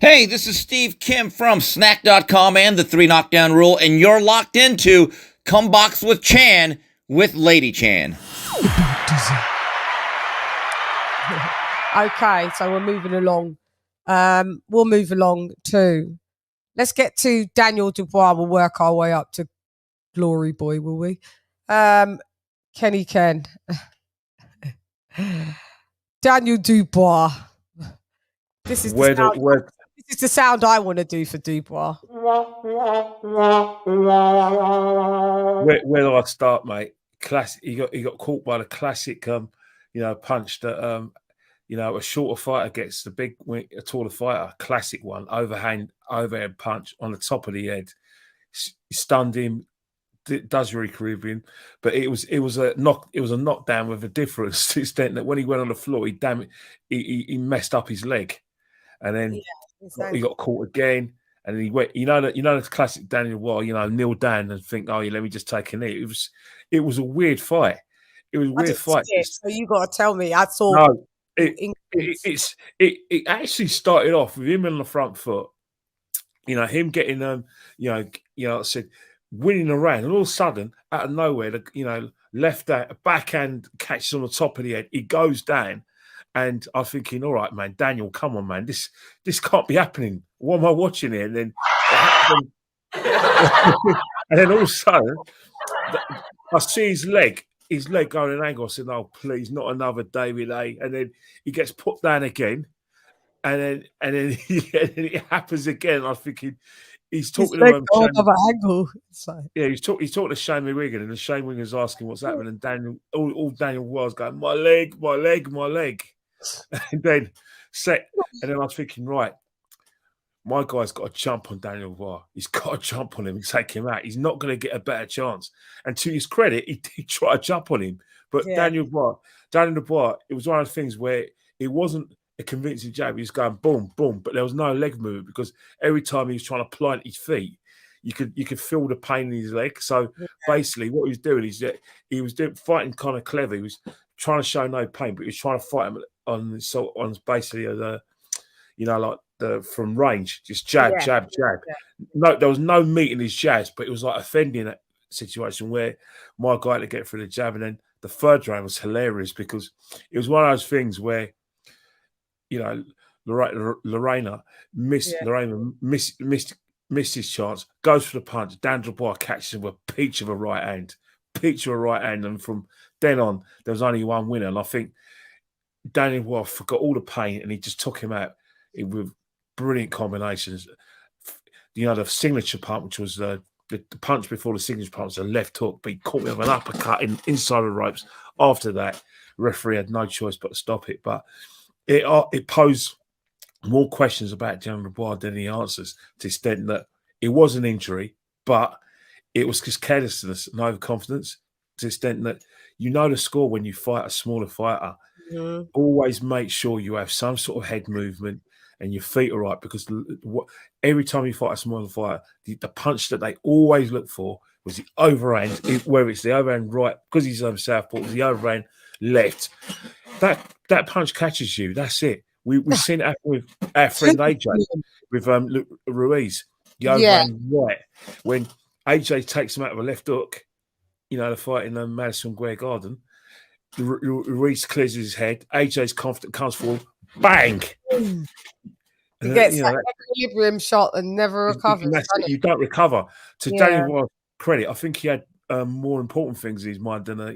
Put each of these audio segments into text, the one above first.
Hey, this is Steve Kim from Snack.com and the 3 Knockdown Rule, and you're locked into Come Box with Chan with LadyChann. Okay, so we're moving along. We'll move along to, let's get to Daniel Dubois. We'll work our way up to Glory Boy, will we? Kenny Ken. Daniel Dubois. This is the sound I want to do for Dubois. Where do I start, mate? Classic. He got caught by the classic, punch that a shorter fighter gets a taller fighter. Classic one, overhead punch on the top of the head, stunned him. Does very Caribbean, but it was a knockdown with a difference to the extent that when he went on the floor, he messed up his leg, and then he got caught again. And then he went, the classic Daniel Wall, kneel down and think, oh, yeah, let me just take a knee. It was a weird fight. It was a weird fight. So you got to tell me. I saw. No, it actually started off with him on the front foot. Him getting I said, winning the round, and all of a sudden, out of nowhere, left backhand catches on the top of the head. He goes down. And I'm thinking, all right, man, Daniel, come on, man. This can't be happening. What am I watching here? And then and then all of a sudden, I see his leg going an angle. I said, oh, please, not another David A. And then he gets put down again. And then it happens again. I'm thinking, he's talking to him. Another angle. Yeah, he's talking to Shane Wigan, and Shane Wigan's asking what's happening. And Daniel, all Daniel was going, my leg. And then I was thinking, right, my guy's got to jump on Daniel Dubois. He's got to jump on him and take him out. He's not going to get a better chance. And to his credit, he tried to jump on him. But Daniel Dubois, it was one of the things where it wasn't a convincing jab. He was going boom, boom, but there was no leg movement because every time he was trying to plant his feet, you could feel the pain in his leg. So basically, what he was doing is that he was fighting kind of clever. He was trying to show no pain, but he was trying to fight him on basically from range, just jab. Yeah. No, there was no meat in his jabs, but it was like offending that situation where my guy had to get through the jab, and then the third round was hilarious because it was one of those things where Lorena missed his chance, goes for the punch. Dan Dubois catches him with a peach of a right hand, and from then on there was only one winner. And I think Daniel Dubois forgot all the pain and he just took him out with brilliant combinations. The signature punch, which was the punch before the signature punch, the left hook, but he caught me with an uppercut inside the ropes. After that, referee had no choice but to stop it. But it posed more questions about Daniel Dubois than the answers, to the extent that it was an injury, but it was just carelessness and overconfidence, to the extent that the score when you fight a smaller fighter. Mm-hmm. Always make sure you have some sort of head movement and your feet are right, because every time you fight a smaller fighter, the punch that they always look for was the overhand, whether it's the overhand right, because he's on southpaw, the overhand left. That punch catches you. That's it. We've seen it happen with our friend AJ, with Ruiz. The overhand right. When AJ takes him out of a left hook, the fight in Madison Square Garden, Ruiz clears his head. AJ's confident, comes forward, bang. He gets that equilibrium shot and never recovers. You don't recover. To Daniel Dubois' credit, I think he had more important things in his mind than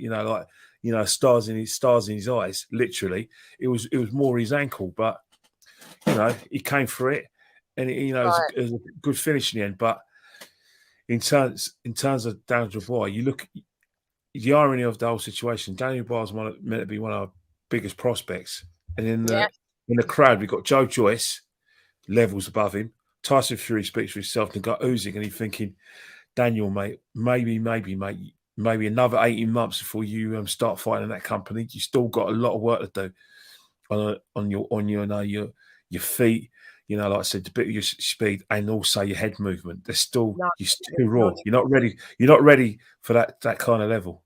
stars in his eyes. Literally, it was more his ankle, but he came for it, and it was a good finish in the end. But in terms of Daniel Dubois, you look. The irony of the whole situation, Daniel Dubois is meant to be one of our biggest prospects. And in the crowd, we've got Joe Joyce, levels above him. Tyson Fury speaks for himself and got oozing, and he's thinking, Daniel, mate, maybe another 18 months before you start fighting in that company. You still got a lot of work to do on your feet. Like I said, a bit of your speed and also your head movement. You're still raw. You're not ready. You're not ready for that kind of level.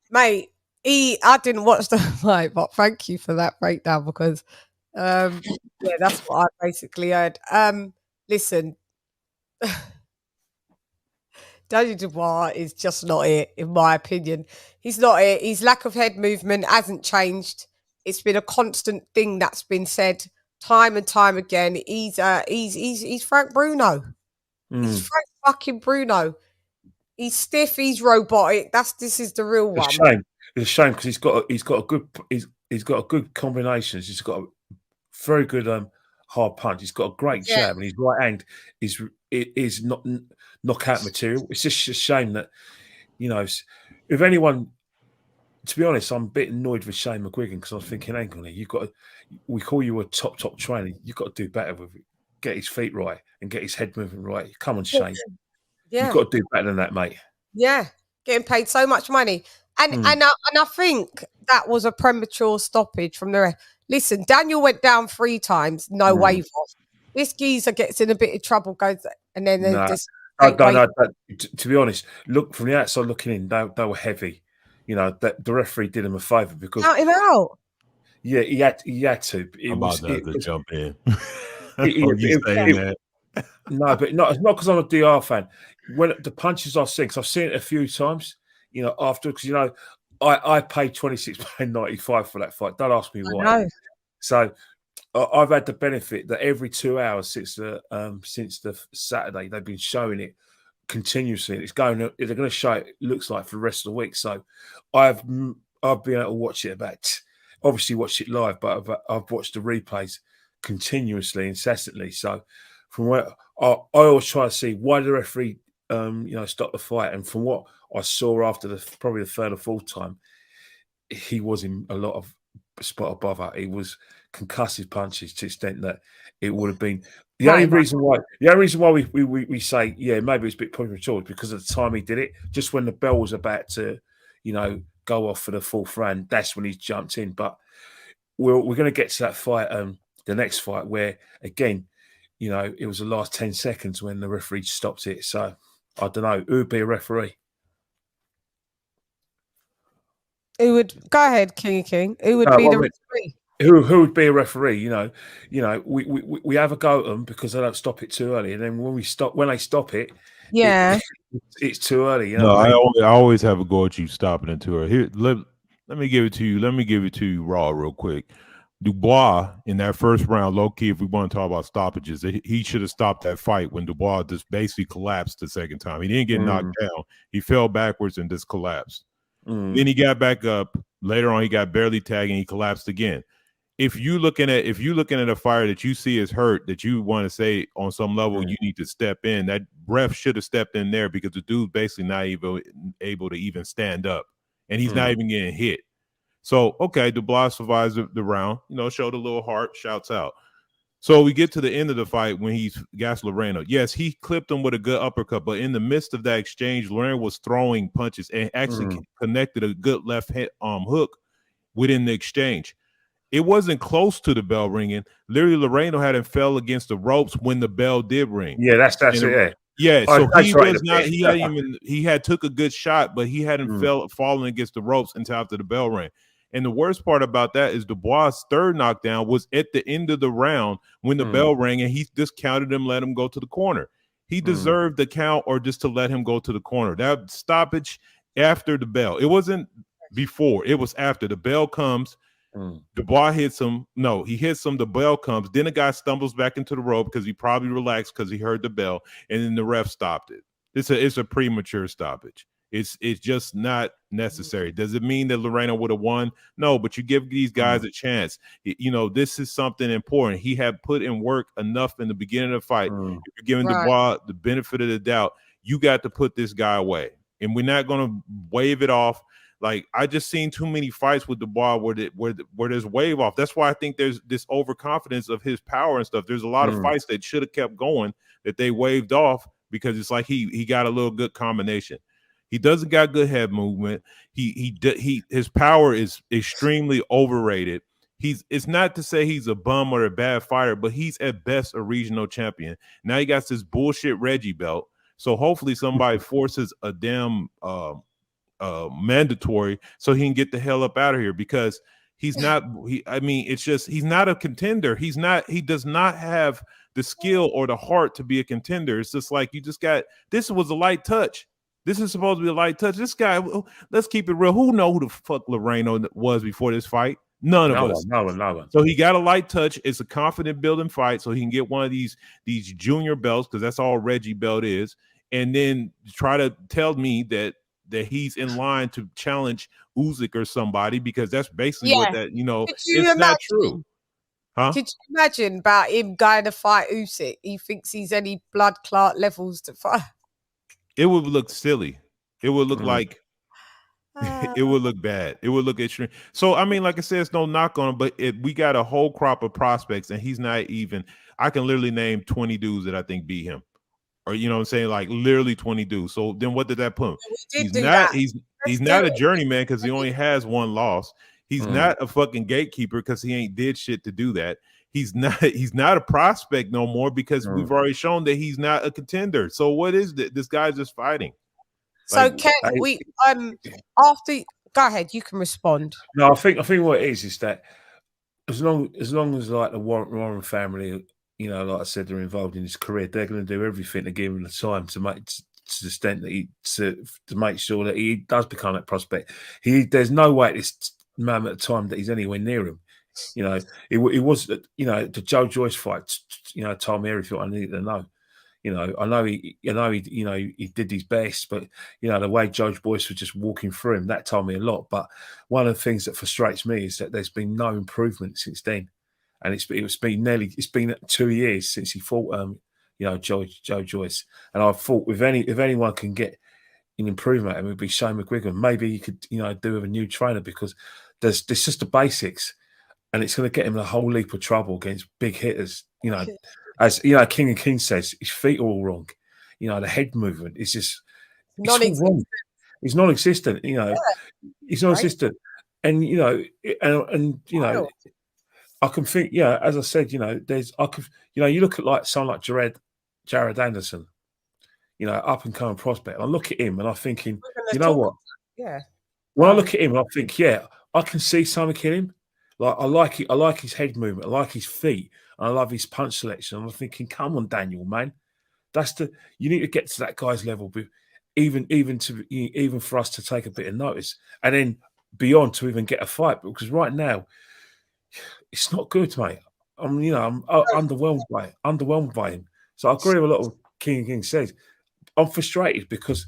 Mate, I didn't watch the fight, but thank you for that breakdown, because Yeah, that's what I basically heard. Listen, Daniel Dubois is just not it, in my opinion. He's not it. His lack of head movement hasn't changed. It's been a constant thing that's been said time and time again. He's Frank Bruno. He's Frank fucking Bruno. He's stiff. He's robotic. This is the real one. It's a shame because he's got a good combinations. He's got a very good hard punch. He's got a great jab, and his right hand is not knockout material. It's just a shame that, you know, if anyone, to be honest, I'm a bit annoyed with Shane McGuigan because I was thinking, hang on, we call you a top trainer. You've got to do better with it. Get his feet right and get his head moving right. Come on, Shane. Yeah. You've got to do better than that, mate. Yeah, getting paid so much money. And I think that was a premature stoppage from the ref. Listen, Daniel went down 3 times, no wave off. This geezer gets in a bit of trouble, goes, and then there's no. To be honest, look from the outside looking in, they were heavy. You know, that the referee did him a favour because count him out. Yeah, he had to. I'm about to jump in. No, but not because I'm a DR fan. When the punches I've seen, because I've seen it a few times, you know, after, because, you know, I paid £26.95 for that fight. Don't ask me why. So I've had the benefit that every 2 hours since the Saturday they've been showing it continuously. They're going to show it looks like for the rest of the week. So I've been able to watch it obviously watch it live, but I've watched the replays continuously, incessantly. So from where I always try to see why the referee stop the fight, and from what I saw after probably the third or fourth time, he was in a lot of spot above her. He was concussive punches to the extent that it would have been the only reason why we say, yeah, maybe it's a bit premature because of the time he did it. Just when the bell was about to, go off for the fourth round, that's when he jumped in. But we're going to get to that fight, the next fight, where again, it was the last 10 seconds when the referee stopped it. So I don't know who would be a referee. Who would go ahead, King? Who would be the referee? Who would be a referee? We have a go at them because they don't stop it too early, and then when they stop it, it's too early. I always have a go at you stopping it too early. Here, let me give it to you. Let me give it to you raw, real quick. Dubois in that first round, low key, if we want to talk about stoppages, he should have stopped that fight when Dubois just basically collapsed the second time. He didn't get knocked down; he fell backwards and just collapsed. Then he got back up. Later on, he got barely tagged and he collapsed again. If you're looking at a fighter that you see is hurt, that you want to say on some level you need to step in, that ref should have stepped in there because the dude's basically not even able to even stand up, and he's not even getting hit. So, okay, Dubois survives the round, showed a little heart, shouts out. So we get to the end of the fight when he's gas Loreno. Yes, he clipped him with a good uppercut, but in the midst of that exchange, Loreno was throwing punches and actually connected a good left hook within the exchange. It wasn't close to the bell ringing. Literally, Loreno hadn't fell against the ropes when the bell did ring. Yeah, that's it. Yeah, so he was not. He had took a good shot, but he hadn't fallen against the ropes until after the bell rang. And the worst part about that is Dubois' third knockdown was at the end of the round when the bell rang, and he discounted him, let him go to the corner. He deserved the count or just to let him go to the corner. That stoppage after the bell. It wasn't before. It was after. The bell comes. Dubois hits him. No, he hits him. The bell comes. Then the guy stumbles back into the rope because he probably relaxed because he heard the bell, and then the ref stopped it. It's a premature stoppage. It's just not necessary. Does it mean that Loreno would have won? No, but you give these guys a chance. This is something important. He had put in work enough in the beginning of the fight. If you're giving Dubois the benefit of the doubt, you got to put this guy away. And we're not going to wave it off. Like, I just seen too many fights with Dubois where there's wave off. That's why I think there's this overconfidence of his power and stuff. There's a lot of fights that should have kept going that they waved off because it's like he got a little good combination. He doesn't got good head movement. His power is extremely overrated. It's not to say he's a bum or a bad fighter, but he's at best a regional champion. Now he got this bullshit Reggie belt. So hopefully somebody forces a damn mandatory so he can get the hell up out of here, because He's not. I mean, it's just he's not a contender. He's not. He does not have the skill or the heart to be a contender. It's just like you just got. This was a light touch. This is supposed to be a light touch. This guy. Let's keep it real. Who know who the fuck Loreno was before this fight? None of us. No one. So he got a light touch. It's a confident building fight, so he can get one of these junior belts because that's all Reggie belt is, and then try to tell me that he's in line to challenge Usyk or somebody because that's basically what that it's not true. Huh? Could you imagine about him going to fight Usyk? He thinks he's any blood clot levels to fight. It would look silly. It would look like it would look bad. It would look extreme. So I mean, like I said, it's no knock on him, but we got a whole crop of prospects, and he's not even. I can literally name 20 dudes that I think beat him, or you know what I'm saying, like literally 20 dudes. So then, what did that put him? He's not a journeyman because he only has one loss. He's not a fucking gatekeeper because he ain't did shit to do that. He's not a prospect no more because we've already shown that he's not a contender. So what is that? This guy's just fighting. So Ken, after go ahead, you can respond. No, I think what it is that as long as like the Warren family, like I said, they're involved in his career, they're going to do everything to give him the time to make to the extent that to make sure that he does become that prospect. There's no way at this moment of time that he's anywhere near him. It was the Joe Joyce fight. Told me everything I needed to know. I know he did his best, but the way Joe Boyce was just walking through him, that told me a lot. But one of the things that frustrates me is that there's been no improvement since then, and it's been 2 years since he fought Joe Joyce, and I thought if anyone can get an improvement, it would be Shane McGuigan. Maybe he could do with a new trainer because there's just the basics, and it's going to get him in a whole heap of trouble against big hitters. As King of Kings says, his feet are all wrong. The head movement is just it's all wrong. It's non-existent. It's non-existent, and I can think. As I said, you look at someone like Jared Anderson, up and coming prospect. I look at him and I'm thinking, you know what? Yeah. When I look at him, and I think, I can see something in him. Like I like his head movement. I like his feet. I love his punch selection. I'm thinking, come on, Daniel, man. You need to get to that guy's level, even for us to take a bit of notice, and then beyond to even get a fight. Because right now, it's not good, mate. I'm underwhelmed by him. So I agree with a lot of King says. I'm frustrated because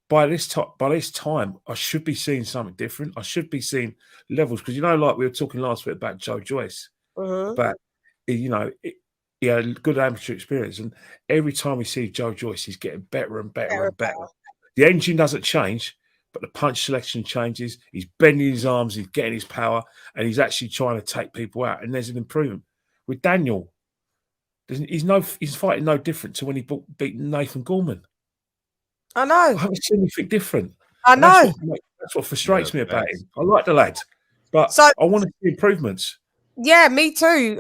by this time, I should be seeing something different. I should be seeing levels because like we were talking last week about Joe Joyce, but he had a good amateur experience, and every time we see Joe Joyce, he's getting better and better and better. The engine doesn't change, but the punch selection changes. He's bending his arms, he's getting his power, and he's actually trying to take people out. And there's an improvement with Daniel. He's fighting no different to when he beat Nathan Gorman. I know. I haven't seen anything different. I know. That's what frustrates me about him. I like the lad, but I want to see improvements. Yeah, me too.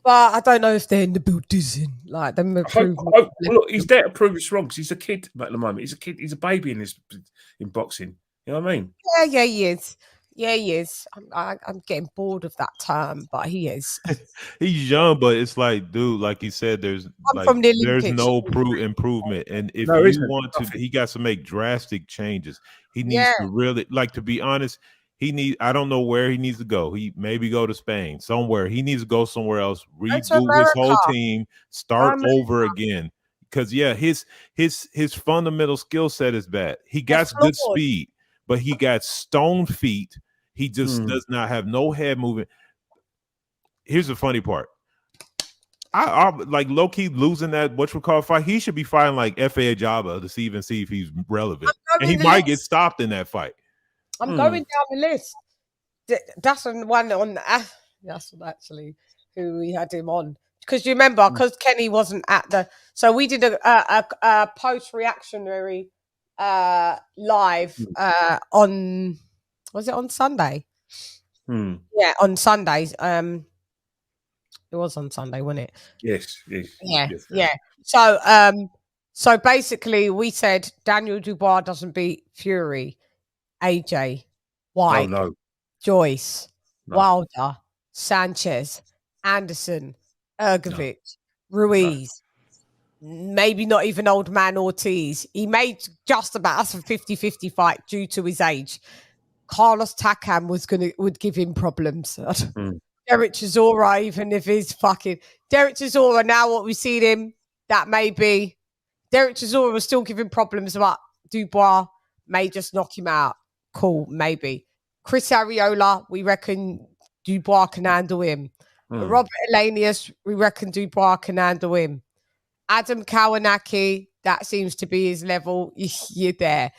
But I don't know if they're in the building. Like them improvements. Look, he's there to prove it's wrong because he's a kid at the moment. He's a kid. He's a baby in boxing. You know what I mean? Yeah, he is. Yeah, he is. I'm getting bored of that term, but he is. He's young, but it's like, dude, like you said, there's no improvement. And if you want to, he got to make drastic changes. He needs to really, to be honest, I don't know where he needs to go. He maybe go to Spain, somewhere. He needs to go somewhere else, reboot his whole team, start over again. Because his fundamental skill set is bad. He got good speed, but he got stone feet. He just does not have no head movement. Here's the funny part. I like low-key losing that fight. He should be fighting like F.A. Jabba to see if he's relevant. And he might get stopped in that fight. I'm going down the list. That's one on that's actually who we had him on. Because you remember, because Kenny wasn't at so we did a post-reactionary live on, was it on Sunday? Yeah, on Sundays. It was on Sunday, wasn't it? Yes. Yeah. So basically we said Daniel Dubois doesn't beat Fury. AJ, why? Oh, no. Joyce, No. Wilder, Sanchez, Anderson, Ergovic, Ruiz. Maybe not even old man Ortiz. He made just about us a 50-50 fight due to his age. Carlos Takam would give him problems. Derek Chisora, even if he's fucking Derek Chisora, now what we've seen him, that may be Derek Chisora was still giving problems, but Dubois may just knock him out. Cool, maybe. Chris Ariola, we reckon Dubois can handle him. Robert Elanius, we reckon Dubois can handle him. Adam Kawanaki, that seems to be his level. You're there.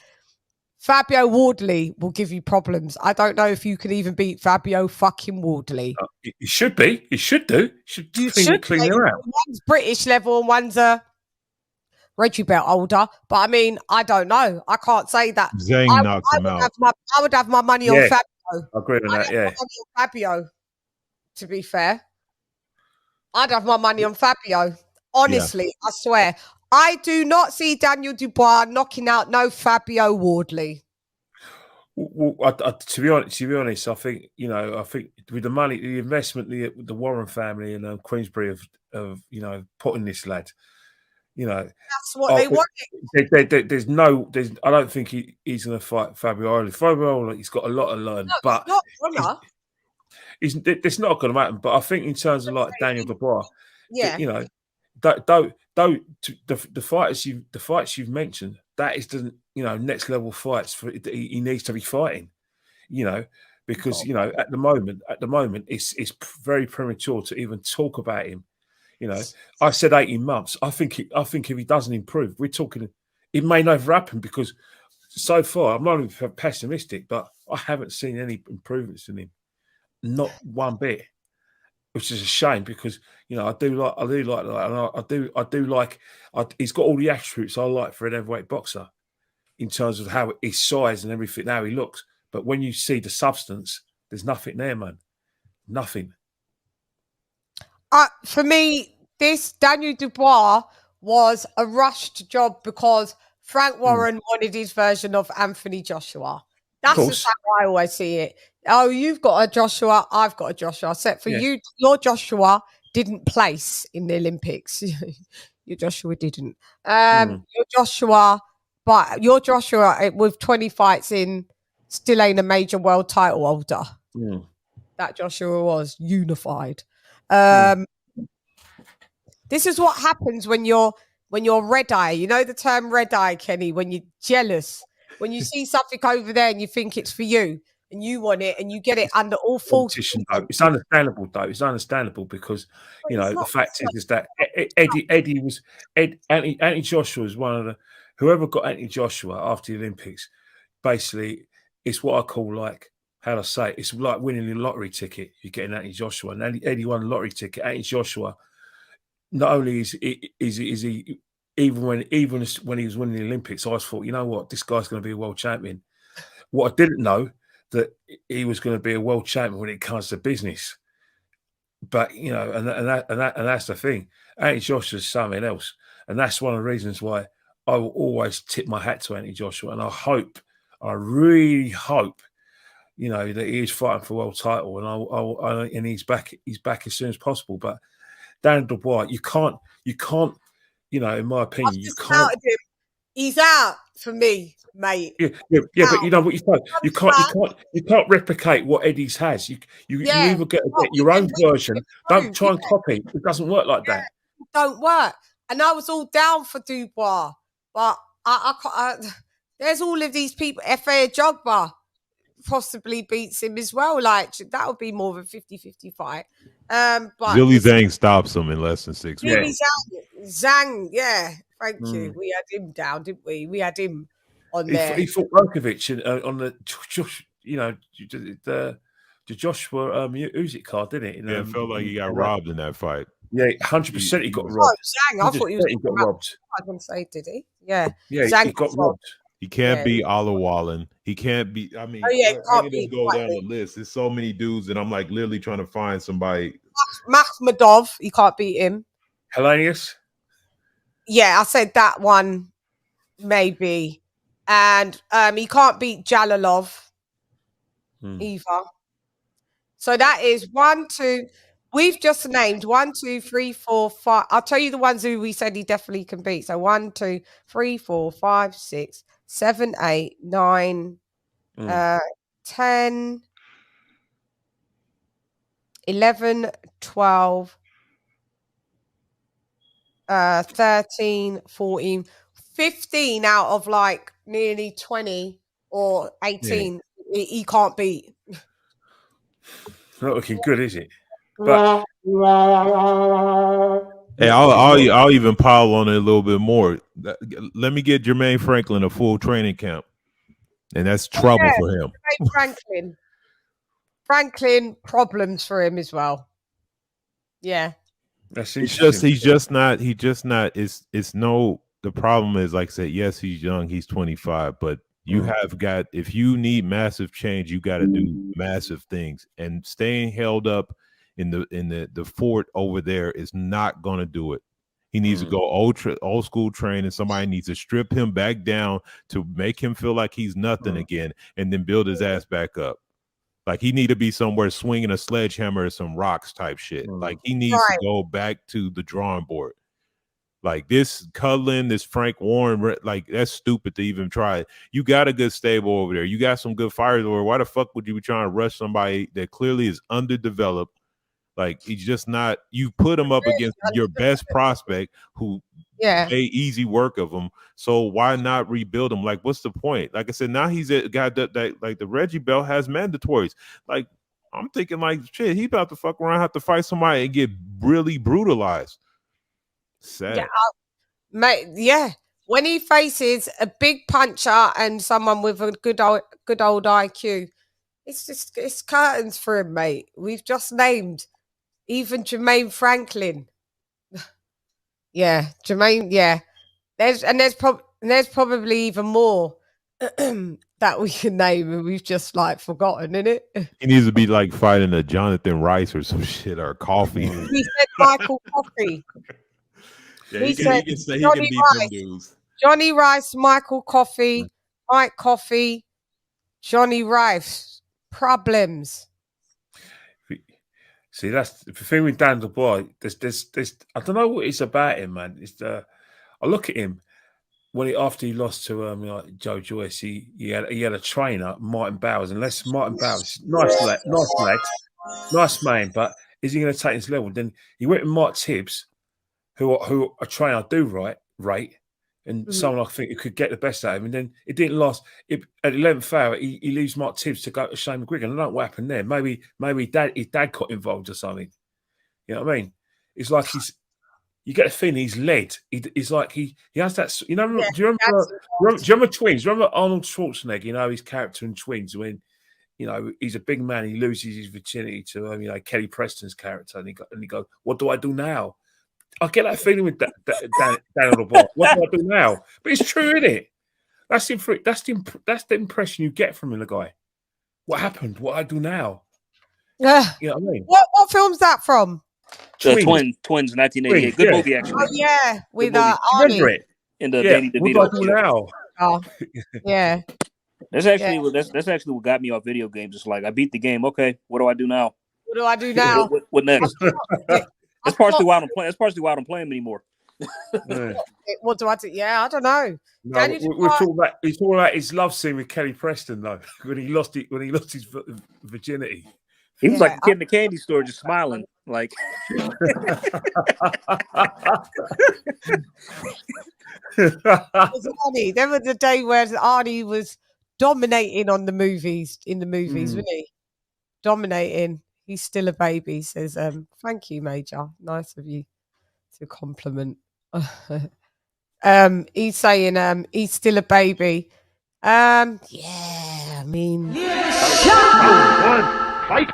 Fabio Wardley will give you problems. I don't know if you can even beat Fabio fucking Wardley. He should be. He should do. He should clean it out. One's British level and one's a Reggie Belt holder. But I mean, I don't know. I can't say that. Zhang knocks him out. I would have my money on Fabio. I agree on that, On Fabio, to be fair. I'd have my money on Fabio. Honestly, I swear. I do not see Daniel Dubois knocking out no Fabio Wardley. Well, to be honest, I think with the money, the investment, the Warren family and Queensbury of putting this lad, that's what they wanted. I don't think he's going to fight Fabio. Fabio, he's got a lot to learn, but it's not going to happen. But I think in terms of like Daniel Dubois, the fights you've mentioned, that is the next level fights he needs to be fighting, because at the moment it's very premature to even talk about him. I said 18 months. I think if he doesn't improve, we're talking it may never happen, because so far I'm not even pessimistic, but I haven't seen any improvements in him, not one bit. Which is a shame, because I do like he's got all the attributes I like for an heavyweight boxer in terms of how his size and everything, how he looks. But when you see the substance, there's nothing there, man. Nothing. For me, this Daniel Dubois was a rushed job because Frank Warren wanted his version of Anthony Joshua. That's just how I always see it. Oh, you've got a Joshua, I've got a Joshua. Except for you, your Joshua didn't place in the Olympics. Your Joshua didn't. Your Joshua with 20 fights in still ain't a major world title holder. That Joshua was unified. This is what happens when you're red eye. You know the term red eye, Kenny, when you're jealous. When you see something over there and you think it's for you and you want it and you get it under all full. It's understandable, though. It's understandable because, the fact is that Anthony Joshua is one of the, whoever got Anthony Joshua after the Olympics, basically, it's what I call it's like winning a lottery ticket. You're getting Anthony Joshua. And Eddie won a lottery ticket. Anthony Joshua, not only is he even when he was winning the Olympics, I thought, you know what, this guy's going to be a world champion. What I didn't know, that he was going to be a world champion when it comes to business. But and that's the thing. Anthony Joshua is something else, and that's one of the reasons why I will always tip my hat to Anthony Joshua. And I really hope, that he is fighting for a world title, and he's back as soon as possible. But Dan Dubois, you can't. In my opinion, you can't. He's out for me, mate. Yeah. But you know what you can't replicate what Eddie's has. You either get your own version. Don't try and copy. It doesn't work like that. It don't work. And I was all down for Dubois, but there's all of these people. F.A. Jogba possibly beats him as well. Like that would be more of a 50-50 fight. But Zhilei Zhang stops him in less than 6 minutes. Zhang, thank you. We had him down, didn't we? We had him on there. He fought Rokovic on the Joshua Usyk card, didn't it? It felt like he got robbed in that fight. Yeah, 100% he got robbed. Zhang, I thought he got robbed. I wouldn't say, did he? Yeah, Zhang he got robbed. He can't beat Alawalin. He can't beat. I mean, I can just go down the list. There's so many dudes, and I'm like literally trying to find somebody. Makhmadov, you can't beat him. Helenius? Yeah, I said that one, maybe. And he can't beat Jalalov either. So that is 1, 2. We've just named 1, 2, 3, 4, 5. I'll tell you the ones who we said he definitely can beat. So 1, 2, 3, 4, 5, 6, 7, 8, 9, 10, 11, 12, 13, 14, 15 out of like nearly 20 or 18 he can't beat. Not looking good, is it? But hey, I'll even pile on it a little bit more. Let me get Jermaine Franklin a full training camp, and that's trouble for him. Franklin problems for him as well. Yeah, that's he's just not. It's no. The problem is, like I said, yes, he's young. He's 25, but you have got. If you need massive change, you got to do massive things, and staying held up in the fort over there is not going to do it. He needs to go old school train, and somebody needs to strip him back down to make him feel like he's nothing again, and then build his ass back up. Like he need to be somewhere swinging a sledgehammer or some rocks type shit. Like he needs to go back to the drawing board. Like this cuddling, this Frank Warren, like that's stupid to even try. You got a good stable over there. You got some good fighters over there. Why the fuck would you be trying to rush somebody that clearly is underdeveloped? Like he's just not. You put him up against your best prospect who made easy work of him. So why not rebuild him? Like, what's the point? Like I said, now he's a guy that like the Reggie belt has mandatories. Like I'm thinking, like shit, he about to fuck around, have to fight somebody and get really brutalized. Sad. Yeah, when he faces a big puncher and someone with a good old IQ, it's curtains for him, mate. We've just named even Jermaine Franklin. Jermaine. Yeah, there's probably even more that we can name, and we've just like forgotten, innit? He needs to be like fighting a Jonathan Rice or some shit or Coffee. We said Michael Coffey. Yeah, he can beat them dudes. Johnny Rice, Michael Coffey, Mike Coffey, Johnny Rice. Problems. See, that's the thing with Dan Dubois. There's I don't know what it's about him, man. It's I look at him after he lost to like Joe Joyce. He had a trainer, Martin Bowers, unless Martin Bowers, nice lad, nice man, but is he going to take his level? Then he went with Mark Tibbs, who a trainer I do rate, and someone I think who could get the best out of him. And then it didn't last. At 11th hour, he leaves Mark Tibbs to go to Shane McGuigan. I don't know what happened there. Maybe his dad got involved or something. You know what I mean? It's like you get a feeling he's led. He's like he has that. You know, do you remember Twins? Remember Arnold Schwarzenegger? You know his character in Twins when he's a big man. He loses his virginity to Kelly Preston's character, and he goes, "What do I do now?" I get that feeling with Daniel Dubois. What do I do now? But it's true, isn't it? That's the impression you get from the guy. What happened? What I do now? Yeah. You know what I mean? What film's that from? Twins, 1988. Good movie, actually. Oh yeah, with Arnie and Danny DeVito. What do I do now? Oh, yeah. That's actually what got me off video games. It's like I beat the game. Okay, what do I do now? What do I do now? What next? That's partially why I don't play. That's partially why I don't play them anymore. What do I do? Yeah, I don't know. No, we're talking about his love scene with Kelly Preston though. When he lost his virginity. He was like a kid in the candy store, just smiling. Like Arnie. There was a day where Arnie was dominating in the movies, wasn't he? Dominating. He's still a baby. He says, thank you, Major. Nice of you to compliment. He's saying he's still a baby. Yeah, I mean, Fight.